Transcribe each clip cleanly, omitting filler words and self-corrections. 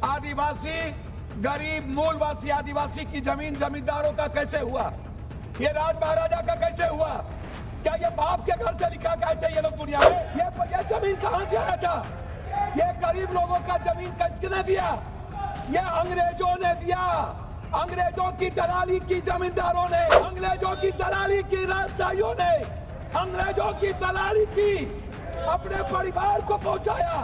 आदिवासी गरीब मूलवासी आदिवासी की जमीन जमींदारों का कैसे हुआ? ये राज महाराजा का कैसे हुआ? क्या ये बाप के घर से लिखा गए थे ये लोग दुनिया में? ये जमीन कहां से आया था? ये गरीब लोगों का जमीन किसने दिया? ये अंग्रेजों ने दिया। अंग्रेजों की दलाली की जमींदारों ने, अंग्रेजों की दलाली की राजशाहियों ने, अंग्रेजों की दलाली की अपने परिवार को पहुंचाया,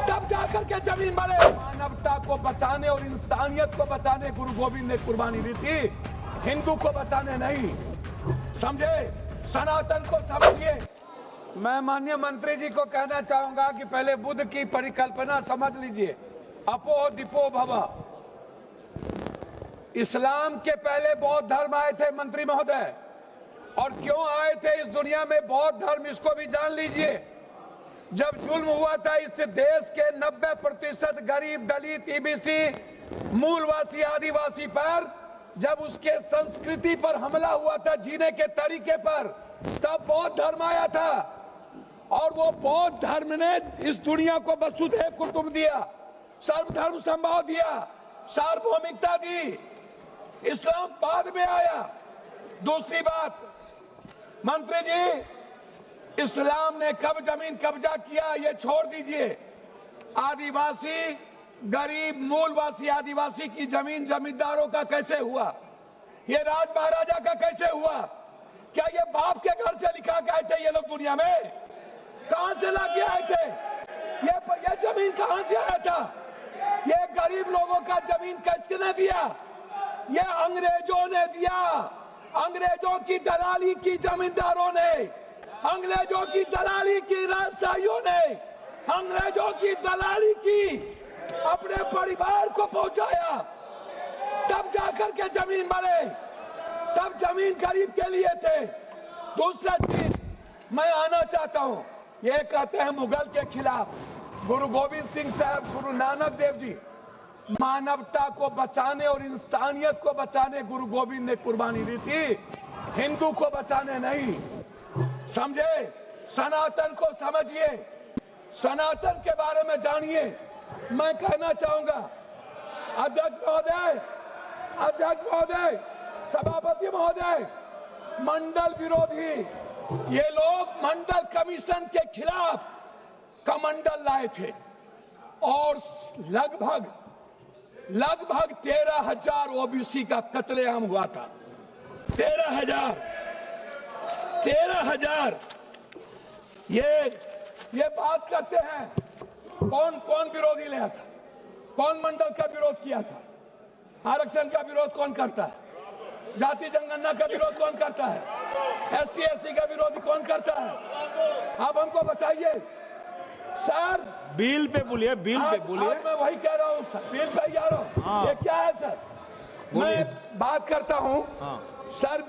तब जाकर के जमीन बने। मानवता को बचाने और इंसानियत को बचाने गुरु गोविंद ने कुर्बानी दी थी, हिंदू को बचाने नहीं। समझे? सनातन को समझिए। मैं माननीय मंत्री जी को कहना चाहूंगा कि पहले बुद्ध की परिकल्पना समझ लीजिए, अपो दीपो भव। इस्लाम के पहले बौद्ध धर्म आए थे मंत्री महोदय, और क्यों आए थे इस दुनिया में बौद्ध धर्म, इसको भी जान लीजिए। जब जुल्म हुआ था इस देश के 90% गरीब दलित ईबीसी मूलवासी आदिवासी पर, जब उसके संस्कृति पर हमला हुआ था, जीने के तरीके पर, तब बौद्ध धर्म आया था। और वो बौद्ध धर्म ने इस दुनिया को वसुधैव कुटुंब दिया, सर्वधर्म संभाव दिया, सार्वभौमिकता दी। इस्लाम बाद में आया। दूसरी बात, मंत्री जी, इस्लाम ने कब जमीन कब्जा किया ये छोड़ दीजिए। आदिवासी गरीब मूलवासी आदिवासी की जमीन जमींदारों का कैसे हुआ? ये राज महाराजा का कैसे हुआ? क्या ये बाप के घर से लिखा गए थे ये लोग दुनिया में? कहां से लाके आए थे? ये जमीन कहां से आया था? ये गरीब लोगों का जमीन किसने दिया? ये अंग्रेजों ने दिया। अंग्रेजों की दलाली की जमींदारों ने, अंग्रेजों की दलाली की राजशाहियों ने, अंग्रेजों की दलाली की अपने परिवार को पहुंचाया, तब जाकर के जमीन बने। तब जमीन गरीब के लिए थे। दूसरा चीज मैं आना चाहता हूं, ये कहते हैं मुगल के खिलाफ। गुरु गोविंद सिंह साहब, गुरु नानक देव जी, मानवता को बचाने और इंसानियत को बचाने गुरु गोविंद ने कुर्बानी दी थी, हिंदू को बचाने नहीं। समझे? सनातन को समझिए, सनातन के बारे में जानिए। मैं कहना चाहूंगा, अध्यक्ष महोदय, सभापति महोदय, मंडल विरोधी ये लोग मंडल कमीशन के खिलाफ कमंडल लाए थे, और लगभग 13,000 ओबीसी का कत्लेआम हुआ था। 13,000 ये बात करते हैं। कौन विरोधी लाया था? कौन मंडल का विरोध किया था? आरक्षण का विरोध कौन करता है? जाति जनगणना का विरोध कौन करता है? ST/SC का विरोध कौन करता है? आप हमको बताइए सर। बिल पे बोलिए, बिल पे बोलिए। मैं वही कह रहा हूँ सर, बिल पे ही आ रहा हूँ। हाँ। ये क्या है सर? मैं बात करता हूँ। हाँ। सर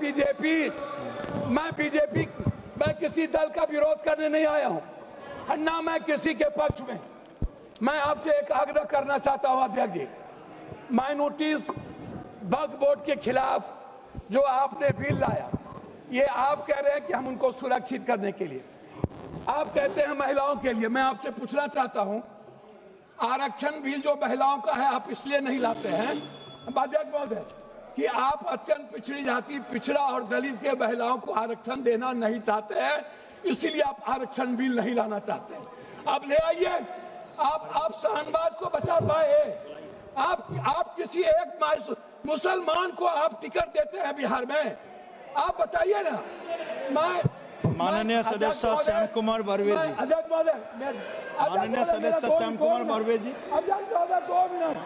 मैं किसी दल का विरोध करने नहीं आया हूँ, ना मैं किसी के पक्ष में। मैं आपसे एक आग्रह करना चाहता हूँ अध्यक्ष जी, माइनॉरिटीज वक्फ बोर्ड के खिलाफ जो आपने बिल लाया, ये आप कह रहे हैं कि हम उनको सुरक्षित करने के लिए, आप कहते हैं महिलाओं के लिए। मैं आपसे पूछना चाहता हूं, आरक्षण बिल जो महिलाओं का है आप इसलिए नहीं लाते हैं अध्यक्ष महोदय कि आप अत्यंत पिछड़ी जाति, पिछड़ा और दलित के महिलाओं को आरक्षण देना नहीं चाहते हैं, इसीलिए आप आरक्षण बिल नहीं लाना चाहते हैं। आप ले आइए। आप शाहनवाज को बचा पाए। आप किसी एक मुसलमान को आप टिकट देते हैं बिहार में? आप बताइए ना। माननीय सदस्य श्याम कुमार बर्वे जी, अध्यक्ष महोदय, माननीय सदस्य श्याम कुमार बर्वे जी, अध्यक्ष महोदय 2 मिनट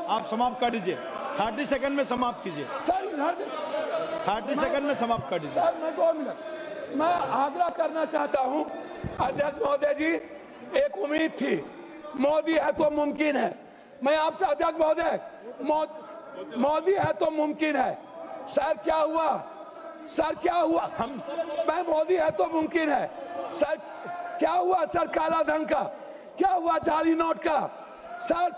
आप समाप्त कर दीजिए। 30 सेकंड में समाप्त कीजिए सर। 30 सेकंड में समाप्त कर दीजिए सर। मैं 2 मिनट मैं आग्रह करना चाहता हूं अध्यक्ष महोदय जी। एक उम्मीद थी, मोदी है तो मुमकिन है। मैं आपसे अध्यक्ष महोदय, मोदी है तो मुमकिन है। सर क्या हुआ? सर क्या हुआ? मैं मोदी है तो मुमकिन है। सर क्या हुआ? सर काला धन का क्या हुआ? जाली नोट का? सर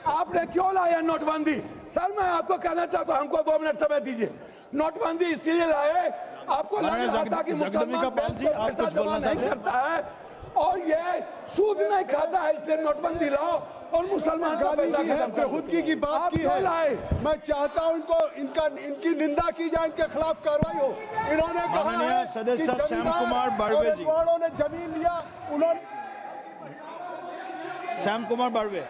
आपने क्यों लाया नोटबंदी? सर मैं आपको कहना चाहता हूं, हमको 2 मिनट समय दीजिए। नोटबंदी इसलिए लाए, आपको लग रहा था कि मुसलमान बैंक को पैसा जमा नहीं करता है और ये सूद नहीं खाता है इसलिए नोटबंदी लाओ और मुसलमान का पैसा खत्म कर बेहूदगी की बात की है। मैं चाहता हूं इनकी निंदा की जाए, इनके खिलाफ कार्रवाई हो। इन्होंने कहा है सदस्य श्याम कुमार बारवे जी ने जमीन लिया, उन्होंने श्याम कुमार बारवे